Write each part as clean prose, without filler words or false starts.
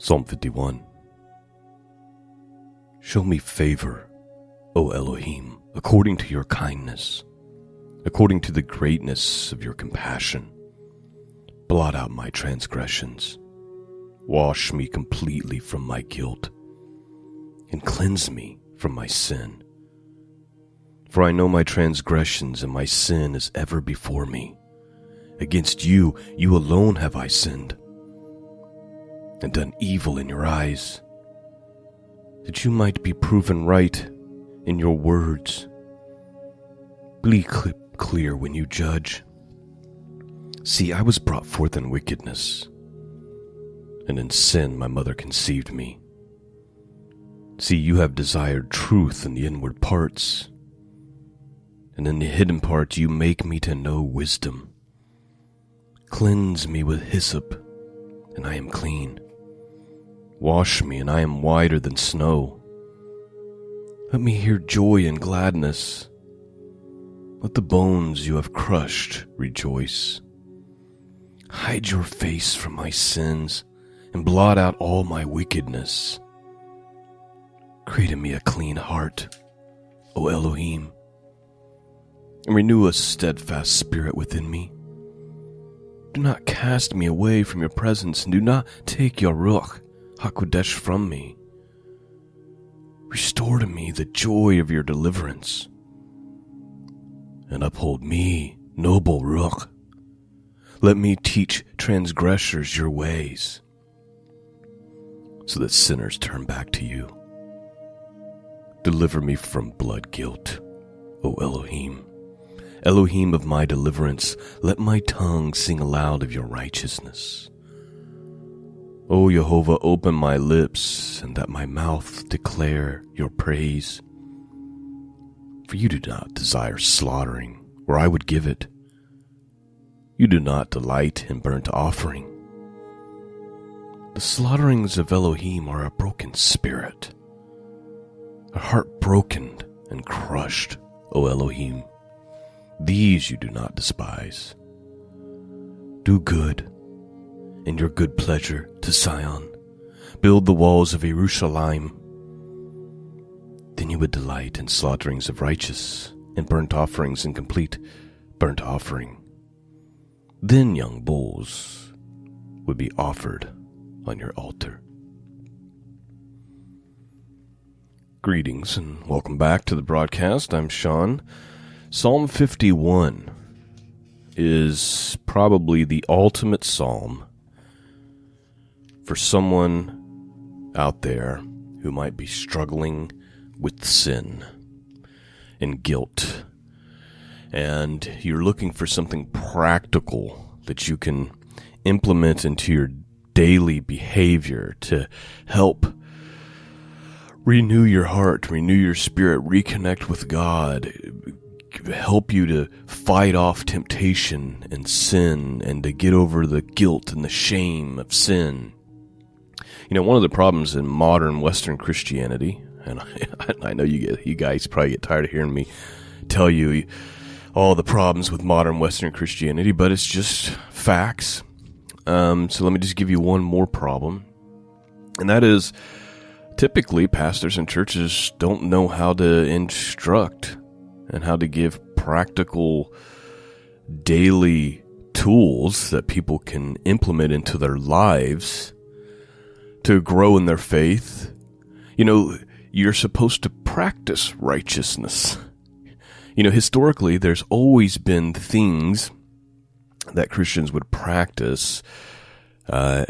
Psalm 51. Show me favor, O Elohim, according to your kindness, according to the greatness of your compassion. Blot out my transgressions. Wash me completely from my guilt, and cleanse me from my sin. For I know my transgressions, and my sin is ever before me. Against you, you alone have I sinned, and done evil in your eyes, that you might be proven right in your words. Be clear when you judge. See, I was brought forth in wickedness, and in sin my mother conceived me. See, you have desired truth in the inward parts, and in the hidden parts you make me to know wisdom. Cleanse me with hyssop, and I am clean. Wash me, and I am whiter than snow. Let me hear joy and gladness. Let the bones you have crushed rejoice. Hide your face from my sins, and blot out all my wickedness. Create in me a clean heart, O Elohim, and renew a steadfast spirit within me. Do not cast me away from your presence, and do not take your Ruach HaKodesh from me. Restore to me the joy of your deliverance, and uphold me, noble Ruach. Let me teach transgressors your ways, so that sinners turn back to you. Deliver me from blood guilt, O Elohim. Elohim of my deliverance, let my tongue sing aloud of your righteousness. O Jehovah, open my lips, and that my mouth declare your praise. For you do not desire slaughtering, or I would give it. You do not delight in burnt offering. The slaughterings of Elohim are a broken spirit, a heart broken and crushed, O Elohim. These you do not despise. Do good, in your good pleasure, to Zion. Build the walls of Jerusalem. Then you would delight in slaughterings of righteous, and burnt offerings and complete burnt offering. Then young bulls would be offered on your altar. Greetings and welcome back to the broadcast. I'm Shawn. Psalm 51 is probably the ultimate psalm for someone out there who might be struggling with sin and guilt, and you're looking for something practical that you can implement into your daily behavior to help renew your heart, renew your spirit, reconnect with God, help you to fight off temptation and sin, and to get over the guilt and the shame of sin. You know, one of the problems in modern Western Christianity, and I know you guys probably get tired of hearing me tell you all the problems with modern Western Christianity, but it's just facts. So let me just give you one more problem, and that is typically pastors and churches don't know how to instruct and how to give practical daily tools that people can implement into their lives to grow in their faith. You know, you're supposed to practice righteousness. You know, historically, there's always been things that Christians would practice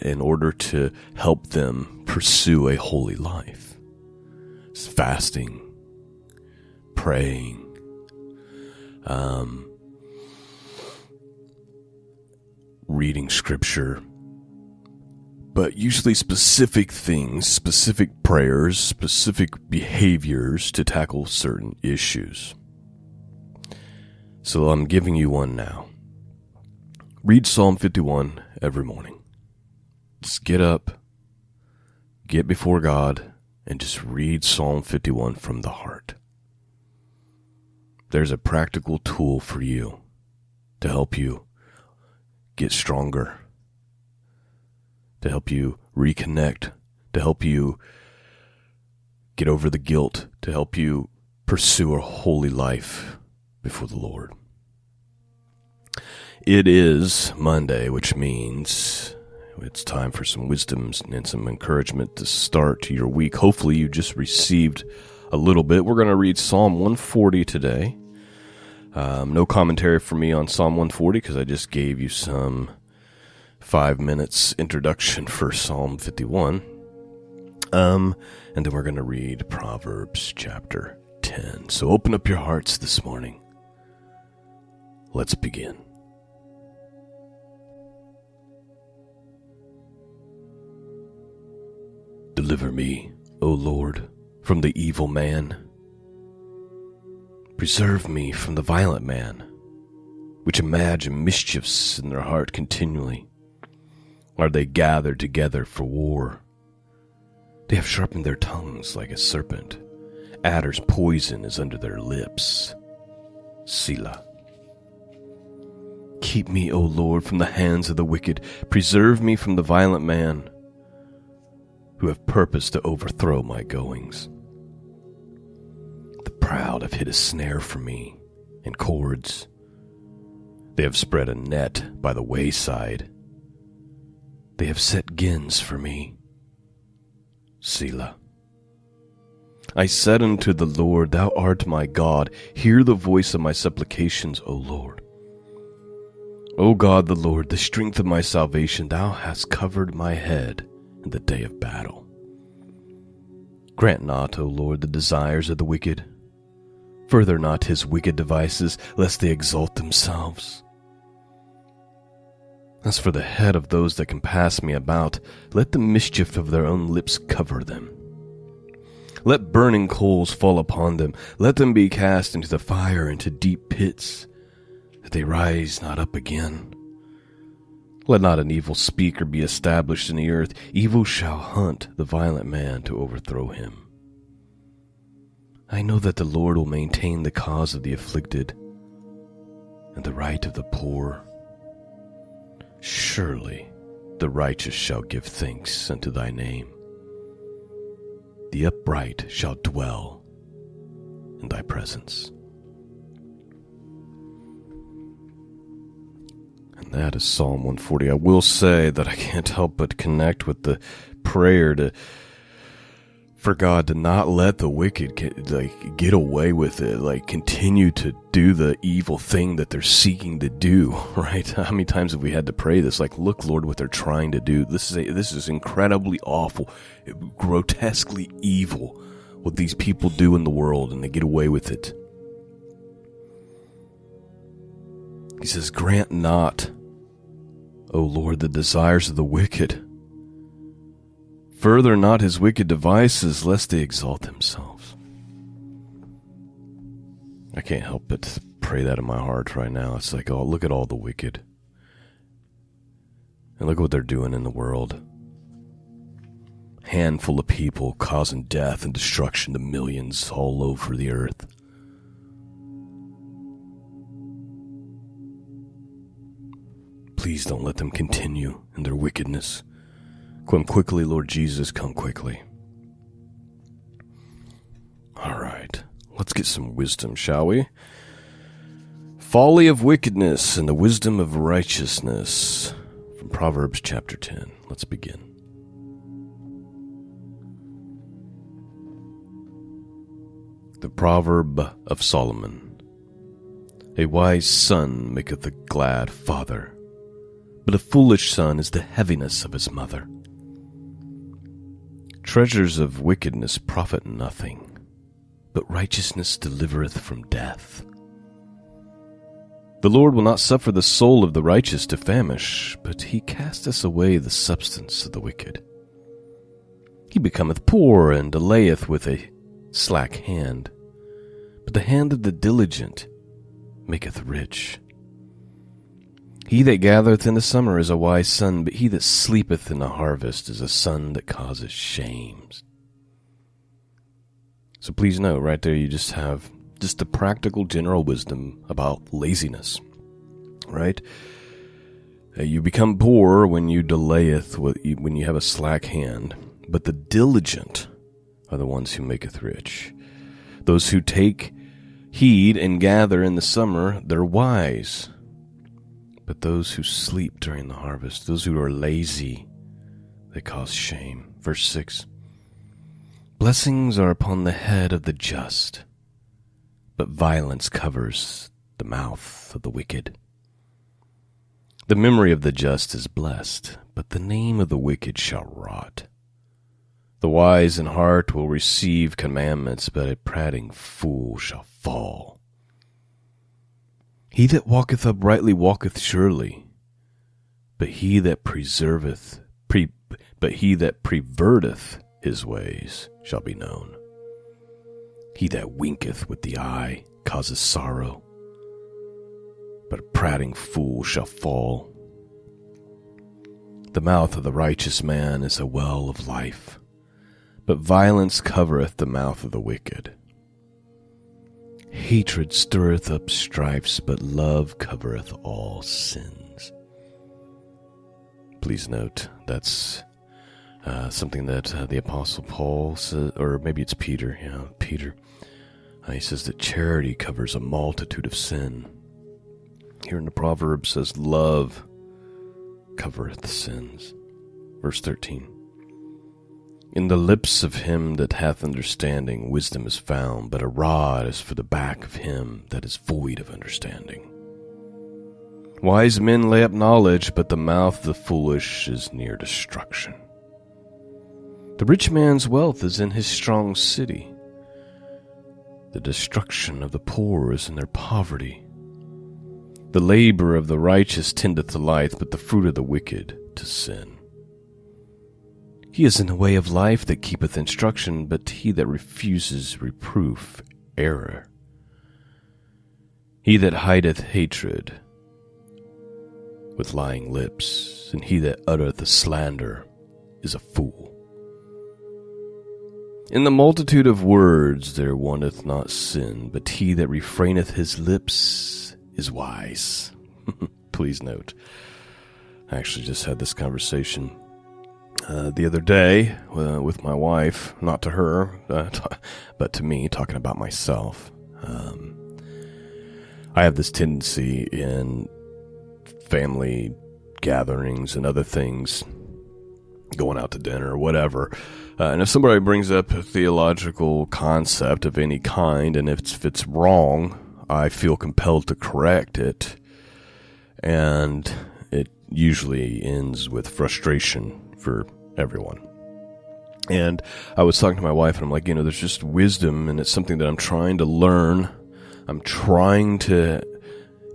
in order to help them pursue a holy life. It's fasting, praying, reading scripture, but usually specific things, specific prayers, specific behaviors to tackle certain issues. So I'm giving you one now. Read Psalm 51 every morning. Just get up, get before God, and just read Psalm 51 from the heart. There's a practical tool for you to help you get stronger, to help you reconnect to help you get over the guilt, to help you pursue a holy life before the Lord. It is Monday, which means it's time for some wisdom and some encouragement to start your week. Hopefully you just received a little bit. We're going to read Psalm 140 today. No commentary for me on Psalm 140 because I just gave you some 5 minutes introduction for Psalm 51. And then we're going to read Proverbs chapter 10. So open up your hearts this morning. Let's begin. Deliver me, O Lord, from the evil man. Preserve me from the violent man, which imagine mischiefs in their heart continually. Are they gathered together for war? They have sharpened their tongues like a serpent. Adder's poison is under their lips. Selah. Keep me, O Lord, from the hands of the wicked. Preserve me from the violent man, who have purposed to overthrow my goings. The proud have hid a snare for me and cords. They have spread a net by the wayside. They have set gins for me. Selah. I said unto the Lord, Thou art my God. Hear the voice of my supplications, O Lord. O God the Lord, the strength of my salvation, Thou hast covered my head in the day of battle. Grant not, O Lord, the desires of the wicked. Further not his wicked devices, lest they exalt themselves. As for the head of those that compass me about, let the mischief of their own lips cover them. Let burning coals fall upon them. Let them be cast into the fire, into deep pits, that they rise not up again. Let not an evil speaker be established in the earth. Evil shall hunt the violent man to overthrow him. I know that the Lord will maintain the cause of the afflicted and the right of the poor. Surely the righteous shall give thanks unto thy name. The upright shall dwell in thy presence. And that is Psalm 140. I will say that I can't help but connect with the prayer for God to not let the wicked get away with it, continue to do the evil thing that they're seeking to do, right? How many times have we had to pray this? Look, Lord, what they're trying to do. This is incredibly awful, grotesquely evil, what these people do in the world, and they get away with it. He says, grant not, O Lord, the desires of the wicked. Further not his wicked devices, lest they exalt themselves. I can't help but pray that in my heart right now. It's like, oh, look at all the wicked. And look what they're doing in the world. Handful of people causing death and destruction to millions all over the earth. Please don't let them continue in their wickedness. Come quickly, Lord Jesus, come quickly. All right, let's get some wisdom, shall we? Folly of wickedness and the wisdom of righteousness, from Proverbs chapter 10. Let's begin. The Proverb of Solomon. A wise son maketh a glad father, but a foolish son is the heaviness of his mother. Treasures of wickedness profit nothing, but righteousness delivereth from death. The Lord will not suffer the soul of the righteous to famish, but he casteth away the substance of the wicked. He becometh poor and delayeth with a slack hand, but the hand of the diligent maketh rich. He that gathereth in the summer is a wise son, but he that sleepeth in the harvest is a son that causes shames. So please note, right there you just have just the practical general wisdom about laziness, right? You become poor when you delayeth, when you have a slack hand. but the diligent are the ones who maketh rich. Those who take heed and gather in the summer, they're wise. But those who sleep during the harvest, those who are lazy, they cause shame. Verse 6. Blessings are upon the head of the just, but violence covers the mouth of the wicked. The memory of the just is blessed, but the name of the wicked shall rot. The wise in heart will receive commandments, but a prating fool shall fall. He that walketh uprightly walketh surely, but he that perverteth his ways shall be known. He that winketh with the eye causeth sorrow, but a prating fool shall fall. The mouth of the righteous man is a well of life, but violence covereth the mouth of the wicked. Hatred stirreth up strifes, but love covereth all sins. Please note, that's something that the Apostle Paul says, or maybe it's Peter. Yeah, Peter. He says that charity covers a multitude of sin. Here in the Proverbs says, love covereth sins. Verse 13. In the lips of him that hath understanding wisdom is found, but a rod is for the back of him that is void of understanding. Wise men lay up knowledge, but the mouth of the foolish is near destruction. The rich man's wealth is in his strong city. The destruction of the poor is in their poverty. The labor of the righteous tendeth to life, but the fruit of the wicked to sin. He is in the way of life that keepeth instruction, but he that refuses reproof, error. He that hideth hatred with lying lips, and he that uttereth a slander is a fool. In the multitude of words there wanteth not sin, but he that refraineth his lips is wise. Please note, I actually just had this conversation the other day with my wife, not to her, but to me, talking about myself. I have this tendency in family gatherings and other things, going out to dinner or whatever, and if somebody brings up a theological concept of any kind, and if it's wrong, I feel compelled to correct it, and it usually ends with frustration for everyone. And I was talking to my wife, and I'm like, there's just wisdom, and it's something that I'm trying to learn. I'm trying to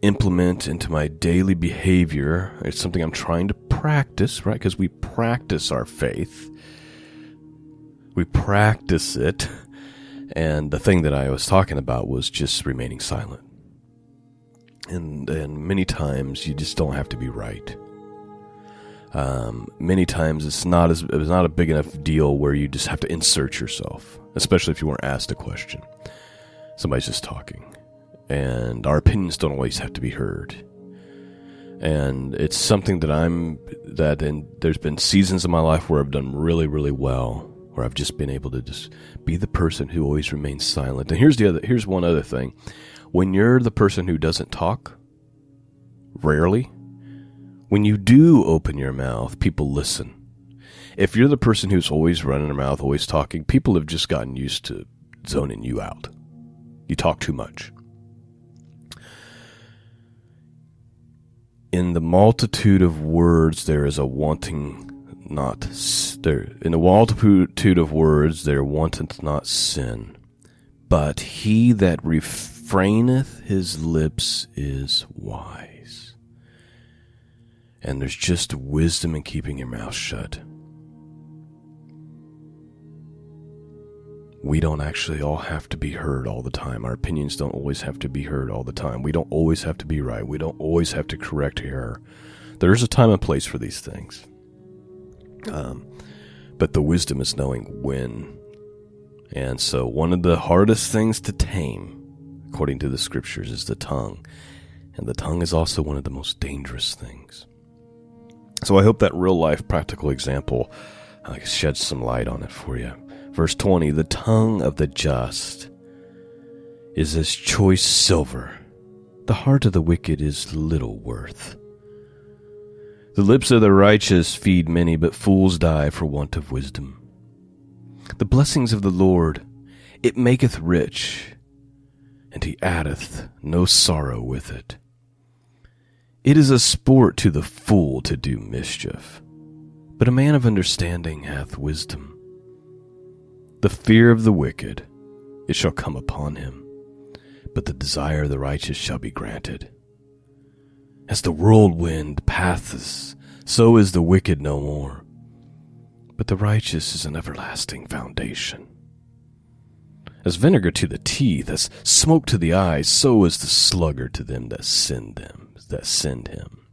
implement into my daily behavior. It's something I'm trying to practice, right? Because we practice our faith. We practice it. And the thing that I was talking about was just remaining silent. And many times you just don't have to be right. Many times it's not a big enough deal where you just have to insert yourself, especially if you weren't asked a question. Somebody's just talking, and our opinions don't always have to be heard. And it's something and there's been seasons in my life where I've done really, really well, where I've just been able to just be the person who always remains silent. And here's one other thing. When you're the person who doesn't talk, rarely, when you do open your mouth, people listen. If you're the person who's always running their mouth, always talking, people have just gotten used to zoning you out. You talk too much. In the multitude of words there is a wanting not there. In the multitude of words there wanteth not sin, but he that refraineth his lips is wise. And there's just wisdom in keeping your mouth shut. We don't actually all have to be heard all the time. Our opinions don't always have to be heard all the time. We don't always have to be right. We don't always have to correct error. There is a time and place for these things. But the wisdom is knowing when. And so one of the hardest things to tame, according to the scriptures, is the tongue. And the tongue is also one of the most dangerous things. So I hope that real life practical example I'll shed some light on it for you. Verse 20, the tongue of the just is as choice silver. The heart of the wicked is little worth. The lips of the righteous feed many, but fools die for want of wisdom. The blessings of the Lord, it maketh rich, and he addeth no sorrow with it. It is a sport to the fool to do mischief, but a man of understanding hath wisdom. The fear of the wicked, it shall come upon him, but the desire of the righteous shall be granted. As the whirlwind passeth, so is the wicked no more, but the righteous is an everlasting foundation. As vinegar to the teeth, as smoke to the eyes, so is the sluggard to them that send him.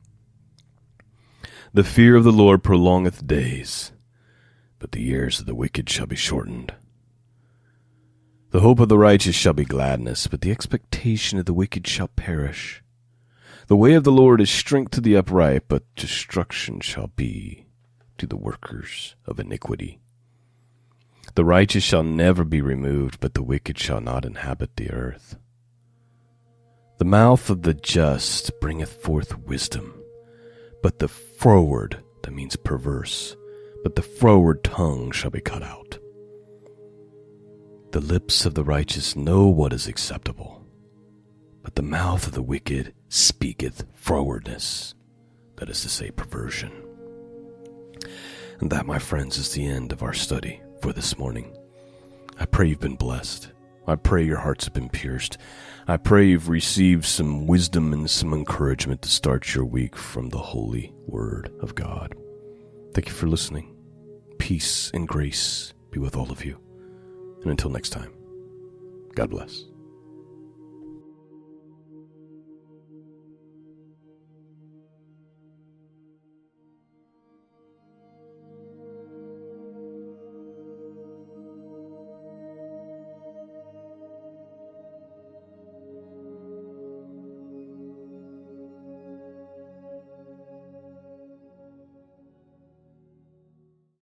The fear of the Lord prolongeth days, but the years of the wicked shall be shortened. The hope of the righteous shall be gladness, but the expectation of the wicked shall perish. The way of the Lord is strength to the upright, but destruction shall be to the workers of iniquity. The righteous shall never be removed, but the wicked shall not inhabit the earth. The mouth of the just bringeth forth wisdom, but the froward, that means perverse, but the froward tongue shall be cut out. The lips of the righteous know what is acceptable, but the mouth of the wicked speaketh frowardness, that is to say, perversion. And that, my friends, is the end of our study for this morning. I pray you've been blessed. I pray your hearts have been pierced. I pray you've received some wisdom and some encouragement to start your week from the holy word of God. Thank you for listening. Peace and grace be with all of you. And until next time, God bless.